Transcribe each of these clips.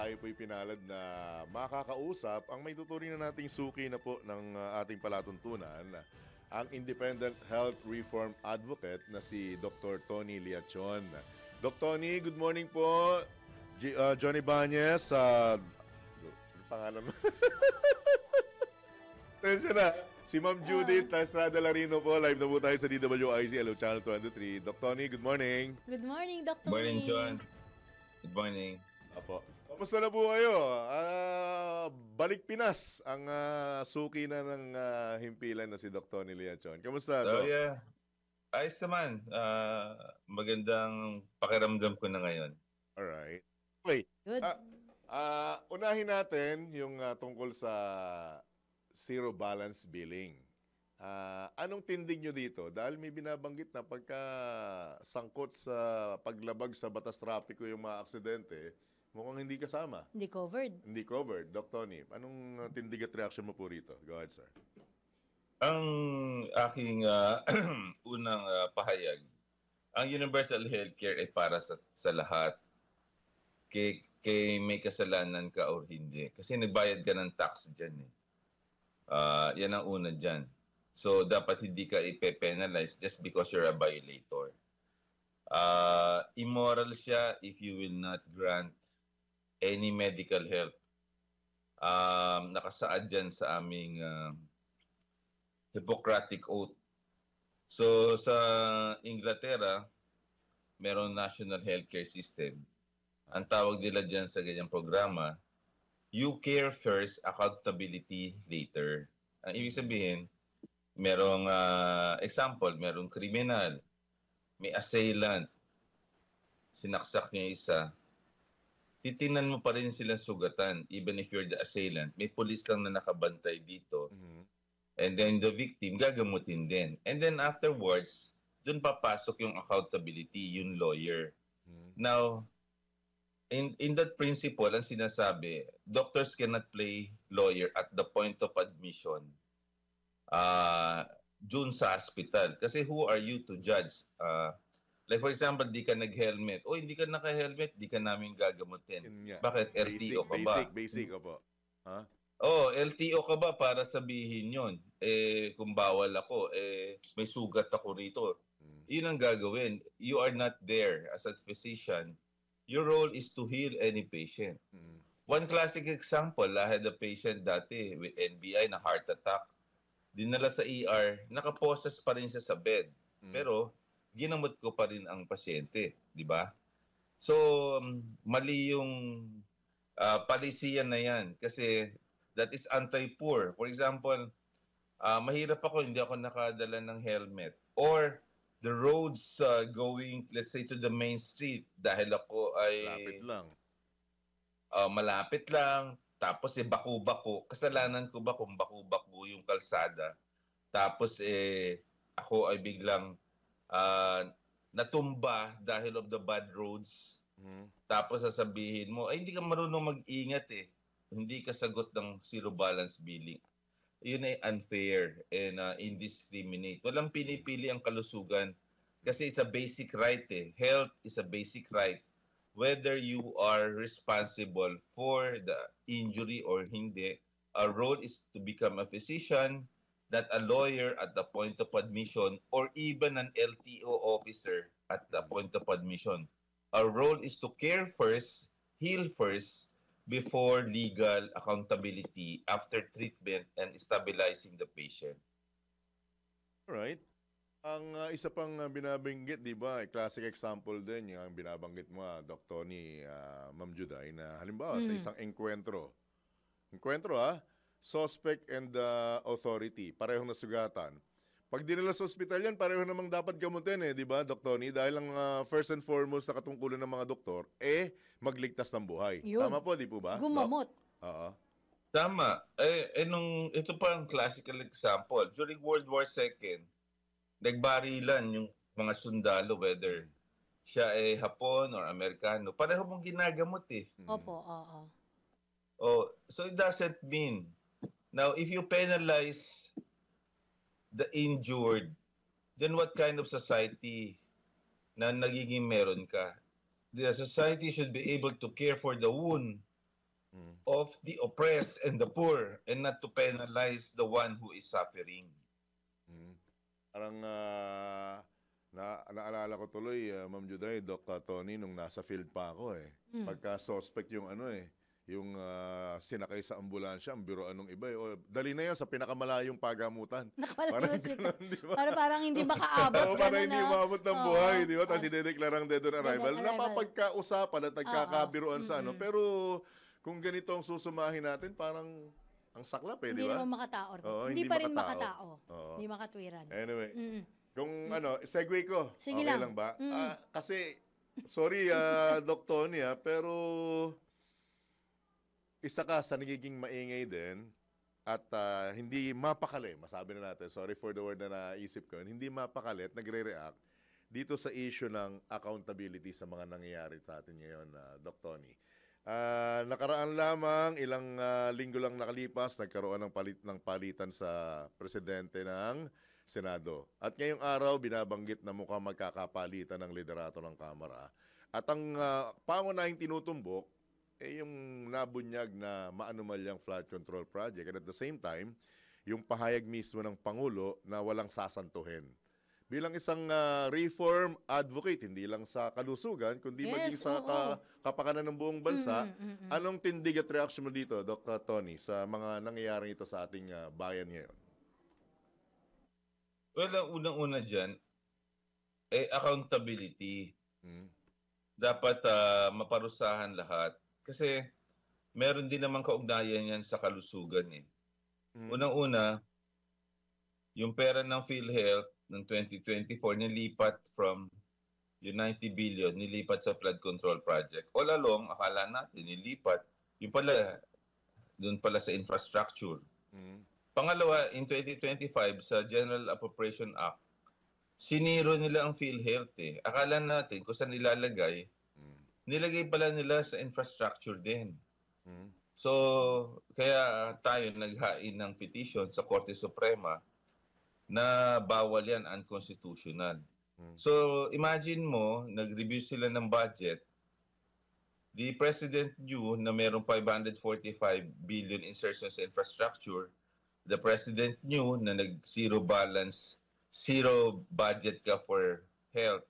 tayo po'y pinalad na makakausap ang may tuturing na nating suki na po ng ating palatuntunan, ang Independent Health Reform Advocate na si Dr. Tony Liachon. Dr. Tony, good morning po. Johnny Bañez, ano pangalan mo? Tensya na. Si Ma'am Judith Estrada Larino po. Live na po tayo sa DWIZ Hello Channel 23. Dr. Tony, good morning. Good morning, Dr. Good morning, Lee. John. Good morning. Apo. Kamusta na po kayo? Balik Pinas ang suki na ng himpilan na si Dr. Tony Liachon. Kamusta? So, yeah. Ayos naman. Magandang pakiramdam ko na ngayon. Alright. Okay. Good. Unahin natin yung tungkol sa zero balance billing. Anong tindig nyo dito? Dahil may binabanggit na pagka sangkot sa paglabag sa batas trapiko yung mga aksidente, mukhang hindi kasama. Hindi covered. Hindi covered. Dr. Tony, anong tindig at reaction mo po rito? Go ahead, sir. Ang aking unang pahayag, ang universal healthcare ay para sa lahat. Kay may kasalanan ka o hindi. Kasi nagbayad ka ng tax dyan eh. Yan ang una dyan. So, dapat hindi ka ipe-penalize just because you're a violator. Immoral siya if you will not grant any medical help. Nakasaad dyan sa aming Hippocratic Oath. So, sa Inglaterra, meron national healthcare system. Ang tawag nila dyan sa ganyang programa, you care first, accountability later. Ang ibig sabihin, merong example, merong kriminal, may assailant, sinaksak niya isa, titingnan mo pa rin silang sugatan, even if you're the assailant. May police lang na nakabantay dito. Mm-hmm. And then the victim, gagamutin din. And then afterwards, dun papasok yung accountability, yung lawyer. Mm-hmm. Now, in that principle, ang sinasabi, doctors cannot play lawyer at the point of admission dun sa hospital. Kasi who are you to judge? Like for example, di ka nag-helmet. O hindi ka naka-helmet, di ka namin gagamutin. Bakit? LTO ka ba? Basic opo. Huh? LTO ka ba para sabihin yon? Kung bawal ako, may sugat ako rito. Yun ang gagawin. You are not there as a physician. Your role is to heal any patient. One classic example, I had a patient dati with NBI na heart attack. Dinala sa ER, nakaposas pa rin siya sa bed. Pero, ginamot ko pa rin ang pasyente. Di ba? So, mali yung palisiyan na yan. Kasi, that is anti-poor. For example, mahirap ako, hindi ako nakadala ng helmet. Or, the roads going, let's say, to the main street dahil ako ay malapit lang. Malapit lang. Tapos baku-bako. Kasalanan ko ba kung baku-bako yung kalsada? Tapos ako ay biglang natumba dahil of the bad roads. Tapos sasabihin mo, ay hindi ka marunong mag-ingat eh. Hindi ka sagot ng zero balance billing. Yun ay unfair and indiscriminate. Walang pinipili ang kalusugan kasi it's a basic right eh. Health is a basic right. Whether you are responsible for the injury or hindi, our role is to become a physician, not a lawyer at the point of admission or even an LTO officer at the point of admission. Our role is to care first, heal first, before legal accountability after treatment and stabilizing the patient. Alright. Ang isa pang binabanggit, di ba, classic example din yung binabanggit mo, Dr. Tony, Ma'am Juday, na halimbawa sa isang enkwentro, suspect and authority, parehong nasugatan. Pag dinala sa ospital yan, pareho namang dapat gamutin di ba, Dr. Tony? Dahil ang first and foremost na katungkulan ng mga doktor, magligtas ng buhay. Yun. Tama po, di po ba? Gumamot. Oo. Tama. Ito pa ang classical example. During World War II, nagbarilan yung mga sundalo, whether siya ay Hapon or Amerikano, pareho mong ginagamot eh. Opo, oo. So it doesn't mean. Now, if you penalize the injured, then what kind of society na nagiging meron ka? The society should be able to care for the wound of the oppressed and the poor and not to penalize the one who is suffering. Parang naalala ko tuloy, Ma'am Juday, Doc Tony, nung nasa field pa ako Pagka suspect yung yung sinakay sa ambulansya, ang biroan ng iba O, dali na yan sa pinakamalayong pagamutan. Parang ganun, di ba? Parang hindi makaabot. Parang hindi umabot ng buhay, di ba? Tapos idedeklarang dead on arrival. Dead on arrival. Napapagkausapan at nagkakabiroan sa Pero kung ganito ang susumahin natin, parang ang saklap di ba? Hindi naman makatao. Hindi pa rin makatao. Hindi makatwiran. Anyway, kung segue ko. Sige okay lang. lang ba? Kasi, sorry, Doc Tony, pero isa ka sa nagiging maingay din at hindi mapakali, masabi na natin, sorry for the word na naisip ko, hindi mapakali at nagre-react dito sa issue ng accountability sa mga nangyayari sa atin ngayon, Doc Tony. Nakaraan lamang, ilang linggo lang nakalipas, nagkaroon ng palitan sa presidente ng Senado. At ngayong araw, binabanggit na mukhang magkakapalitan ng liderato ng Kamara. At ang pangunahing tinutumbok, yung nabunyag na maanumalyang flood control project. And at the same time, yung pahayag mismo ng Pangulo na walang sasantuhin. Bilang isang reform advocate, hindi lang sa kalusugan, kundi maging sa kapakanan ng buong bansa, anong tindig at reaction mo dito, Dr. Tony, sa mga nangyayaring ito sa ating bayan ngayon? Well, ang unang-una dyan, accountability. Dapat maparusahan lahat. Kasi meron din naman kaugnayan yan sa kalusugan Unang-una, yung pera ng PhilHealth ng 2024 nilipat from yung 90 billion, nilipat sa flood control project. All along, akala natin nilipat, yung pala, doon pala sa infrastructure. Pangalawa, in 2025, sa General Appropriation Act, siniro nila ang PhilHealth Akala natin kung saan nilalagay, nilagay pala nila sa infrastructure din. So, kaya tayo naghain ng petition sa Korte Suprema na bawal yan, unconstitutional. So, imagine mo, nag-review sila ng budget. The President knew na mayroong 545 billion insertions sa infrastructure. The President knew na nag-zero balance, zero budget ka for health.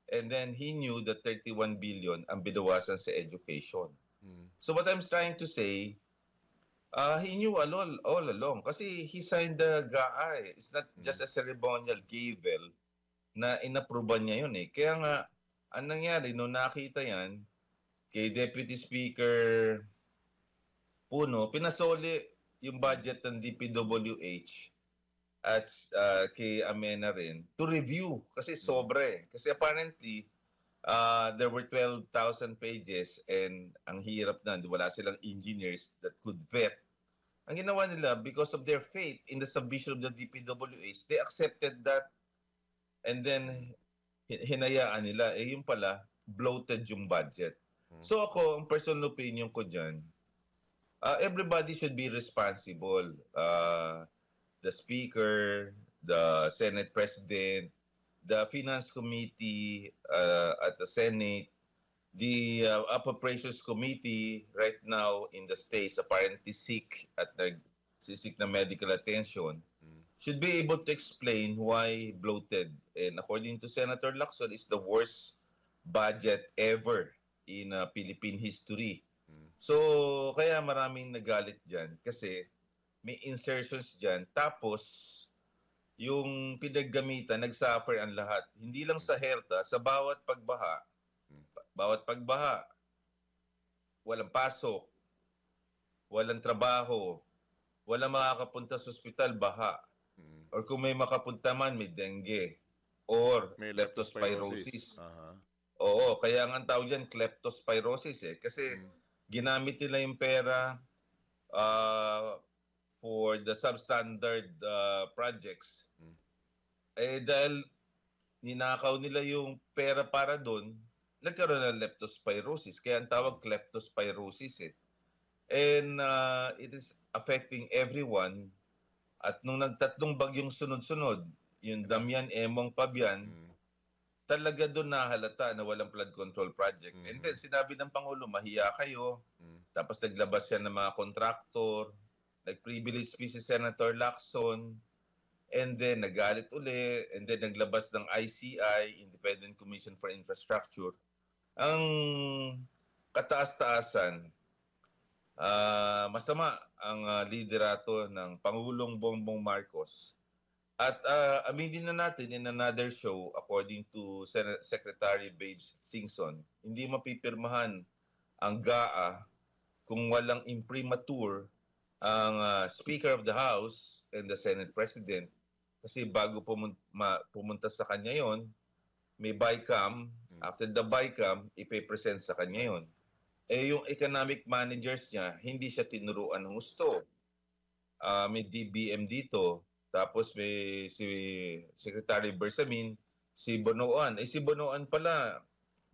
And then he knew that 31 billion ang binawasan sa education. So what I'm trying to say, he knew all along kasi he signed the GAA. It's not just a ceremonial gavel na inapruban niya yun Kaya nga, ang nangyari, nung nakita yan, kay Deputy Speaker Puno, pinasoli yung budget ng DPWH at kay Amena rin to review kasi sobra Kasi apparently, there were 12,000 pages and ang hirap na, wala silang engineers that could vet. Ang ginawa nila, because of their faith in the submission of the DPWH, they accepted that and then hinayaan nila. Yung pala, bloated yung budget. So ako, ang personal opinion ko dyan, everybody should be responsible. The Speaker, the Senate President, the Finance Committee at the Senate, the Appropriations Committee right now in the States apparently sick at nagsisik na medical attention, should be able to explain why bloated. And according to Senator Lacson, it's the worst budget ever in Philippine history. So, kaya maraming nagalit dyan kasi may insertions dyan. Tapos, yung pinaggamitan, nagsuffer ang lahat. Hindi lang sa health, sa bawat pagbaha, walang pasok, walang trabaho, walang makakapunta sa ospital, baha. Or kung may makapunta man, may dengue. Or May leptospirosis. Aha. Oo, kaya nga ang tawag dyan, leptospirosis Kasi ginamit nila yung pera for the substandard projects. Dahil ninakaw nila yung pera para doon, nagkaroon ng leptospirosis. Kaya ang tawag leptospirosis And it is affecting everyone. At nung nagtatlong bagyong sunod-sunod, yung Damian, Emong, Pabian, talaga doon nahalata na walang flood control project. And then sinabi ng Pangulo, mahiya kayo. Tapos naglabas siya ng mga kontraktor, nag-privilege fee si Senator Lacson, and then nagalit uli, and then naglabas ng ICI, Independent Commission for Infrastructure. Ang kataas-taasan, masama ang liderato ng Pangulong Bongbong Marcos. At aminin na natin in another show, according to Secretary Babes Singson, hindi mapipirmahan ang GAA kung walang imprimatur ang Speaker of the House and the Senate President. Kasi bago pumunta sa kanya yon, may BICAM. After the BICAM, ipe-present sa kanya yon. Eh yung economic managers niya, hindi siya tinuruan ng gusto. May DBM dito, tapos may si Secretary Bersamin, si Bonoan. Si Bonoan pala,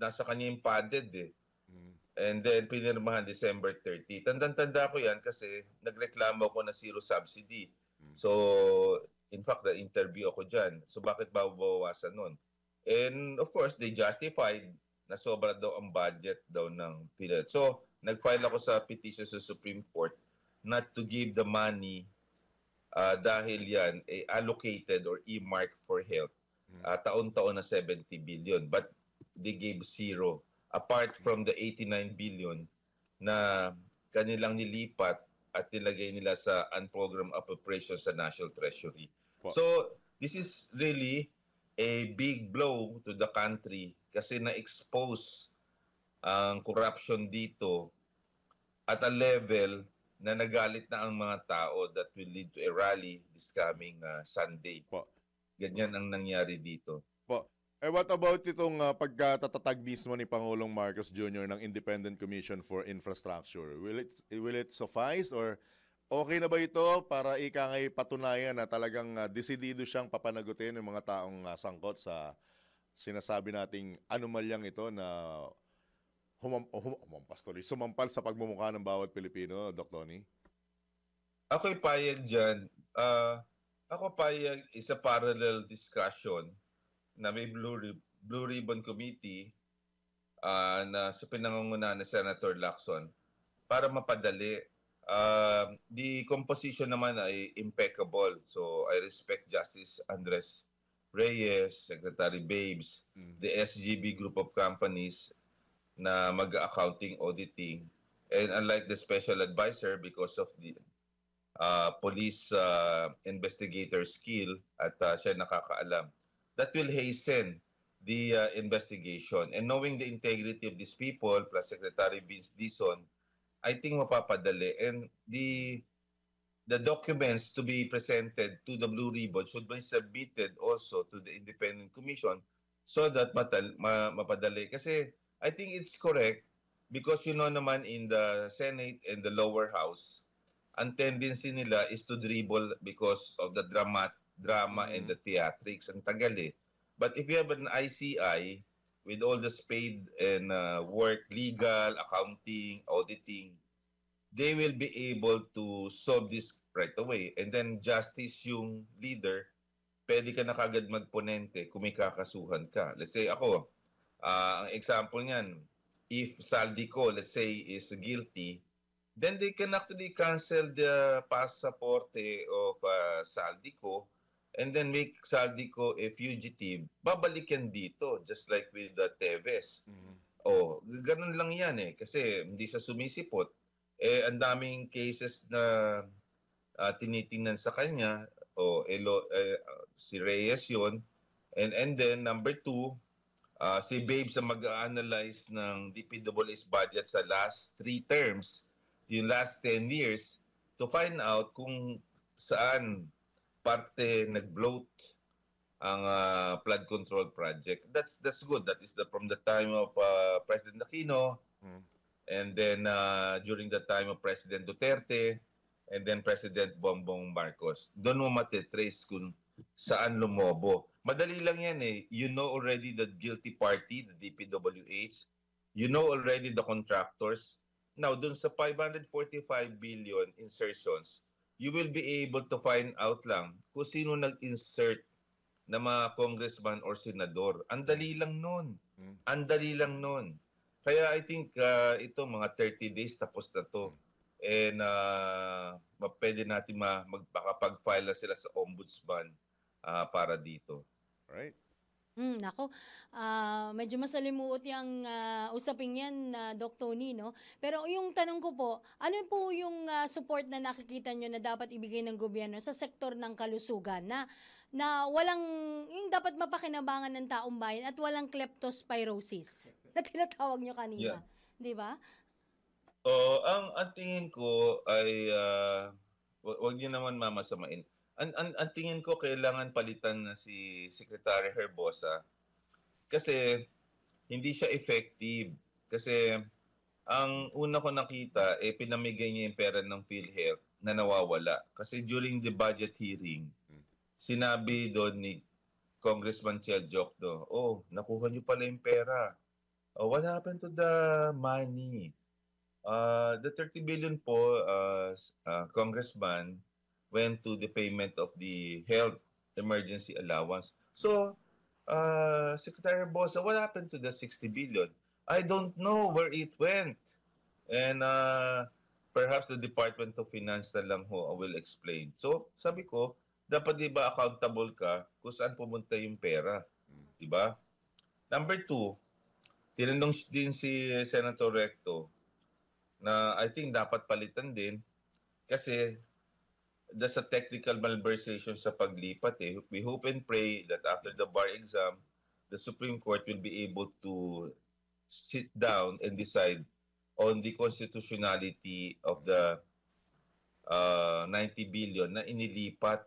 nasa kanya yung padded eh. And then pinirmahan December 30. Tandang-tanda ko yan kasi nagreklamo ako na zero subsidy. So, in fact, na-interview ako dyan. So, bakit babawasan nun? And of course, they justified na sobra daw ang budget daw ng PhilHealth. So, nag-file ako sa petition sa Supreme Court not to give the money dahil yan allocated or earmarked for health. Taon-taon na 70 billion. But they gave zero. Apart from the 89 billion na kanilang nilipat at nilagay nila sa unprogrammed appropriations sa National Treasury. Wow. So, this is really a big blow to the country kasi na-expose ang corruption dito at a level na nagalit na ang mga tao that will lead to a rally this coming Sunday. Po. Ganyan ang nangyari dito. Po. What about itong pagkatatatag mismo ni Pangulong Marcos Jr. ng Independent Commission for Infrastructure? Will it suffice or okay na ba ito para ikangay patunayan na talagang desidido siyang papanagutin ng mga taong sangkot sa sinasabi nating anomalyang ito na sumampal sa pagmumukha ng bawat Pilipino, Dr. Tony? Ako'y payag dyan. Ako payag is a parallel discussion na may Blue Ribbon Committee na sa pinangungunahan ni Senator Lacson para mapadali. The composition naman ay impeccable. So I respect Justice Andres Reyes, Secretary Babes, the SGB group of companies na mag-accounting auditing. And unlike the special advisor, because of the police investigator skill at siya nakakaalam, that will hasten the investigation. And knowing the integrity of these people, plus Secretary Vince Dizon, I think mapapadali. And the documents to be presented to the Blue Ribbon should be submitted also to the Independent Commission so that mapadali. Kasi I think it's correct because you know naman in the Senate and the lower house, ang tendency nila is to dribble because of the drama and the theatrics. Ang tagal eh. But if you have an ICI with all the spade and work, legal, accounting, auditing, they will be able to solve this right away. And then justice yung leader, pwede ka na kagad magponente kung may kakasuhan ka. Let's say ako, ang example niyan, if Saldico, let's say, is guilty, then they can actually cancel the passport of Saldico and then make Saldico a fugitive. Babalikan dito, just like with Teves. Oh, ganun lang yan eh. Kasi hindi siya sumisipot. Eh, ang daming cases na tinitingnan sa kanya. Si Reyes yun. And then, number two, si Babes na mag-analyze ng DPWH's budget sa last 3 terms, yung last 10 years, to find out kung saan parte nag-bloat ang flood control project. That's good. That is from the time of President Aquino, and then during the time of President Duterte, and then President Bongbong Marcos. Doon mo matitrace kung saan lumobo. Madali lang yan eh. You know already the guilty party, the DPWH. You know already the contractors. Now, dun sa 545 billion insertions, you will be able to find out lang kung sino nag-insert na mga congressman or senador. Ang dali lang nun. Ang dali lang nun. Kaya I think ito mga 30 days tapos na to. And pwede natin makapag-file na sila sa ombudsman para dito. Right? Nako, medyo masalimuot yung usaping yan, Doc Tony, no? Pero yung tanong ko po, ano po yung support na nakikita nyo na dapat ibigay ng gobyerno sa sektor ng kalusugan na walang, yung dapat mapakinabangan ng taong bayan at walang kleptospirosis na tinatawag nyo kanina. Yeah. Di ba? Ang tingin ko ay wag niyo naman mamasamain. Ang tingin ko kailangan palitan na si Secretary Herbosa kasi hindi siya effective. Kasi ang una ko nakita, pinamigay niya yung pera ng PhilHealth na nawawala. Kasi during the budget hearing, sinabi doon ni Congressman Chel Jokno, nakuha niyo pala yung pera. What happened to the money? The 30 billion po, Congressman, went to the payment of the health emergency allowance. So, Secretary Bosa, what happened to the 60 billion? I don't know where it went. And perhaps the Department of Finance na lang will explain. So, sabi ko, dapat di ba accountable ka kung saan pumunta yung pera? Di ba? Number 2, tinanong din si Senator Recto na I think dapat palitan din kasi there's a technical malversation sa paglipat eh. We hope and pray that after the bar exam, the Supreme Court will be able to sit down and decide on the constitutionality of the 90 billion na inilipat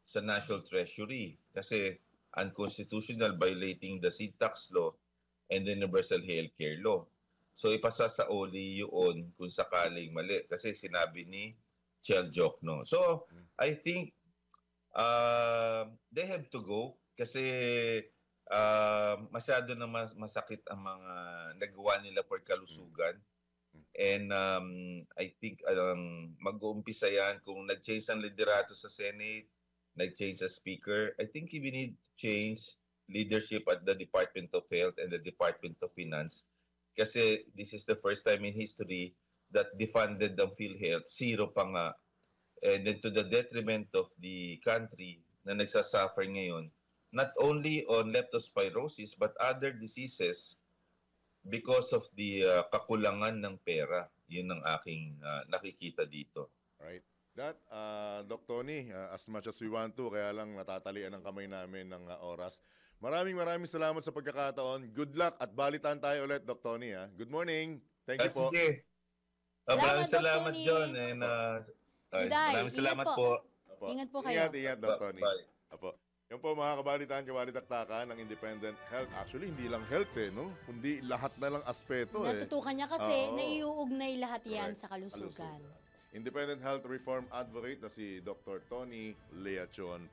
sa National Treasury kasi unconstitutional, violating the seed tax law and the Universal Healthcare Law. So ipasasaoli yun kung sakaling mali kasi sinabi ni Chel Jokno. So, I think they have to go kasi masyado na masakit ang mga nagawa nila for kalusugan. And I think mag-uumpisa yan kung nag-change ang liderato sa Senate, nag-change sa Speaker. I think we need to change leadership at the Department of Health and the Department of Finance kasi this is the first time in history that defunded the PhilHealth, zero pa nga. And then to the detriment of the country na nagsasuffer ngayon, not only on leptospirosis but other diseases because of the kakulangan ng pera. Yun ang aking nakikita dito. Right. That, Doc Tony, as much as we want to, kaya lang natatalian ang kamay namin ng oras. Maraming salamat sa pagkakataon. Good luck at balitan tayo ulit, Doc Tony. Good morning. Thank you po. Sige. Maraming salamat, John. And, maraming salamat po. Apo. Ingat po kayo. Ingat, Doc Tony. Bye. Apo. Yan po mga kabalitaan, kabalitaktakan ng Independent Health. Actually, hindi lang health no? Kundi lahat na lang aspeto Natutukan niya kasi naiuugnay lahat yan Correct. sa kalusugan. Independent Health Reform Advocate na si Dr. Tony Leachon.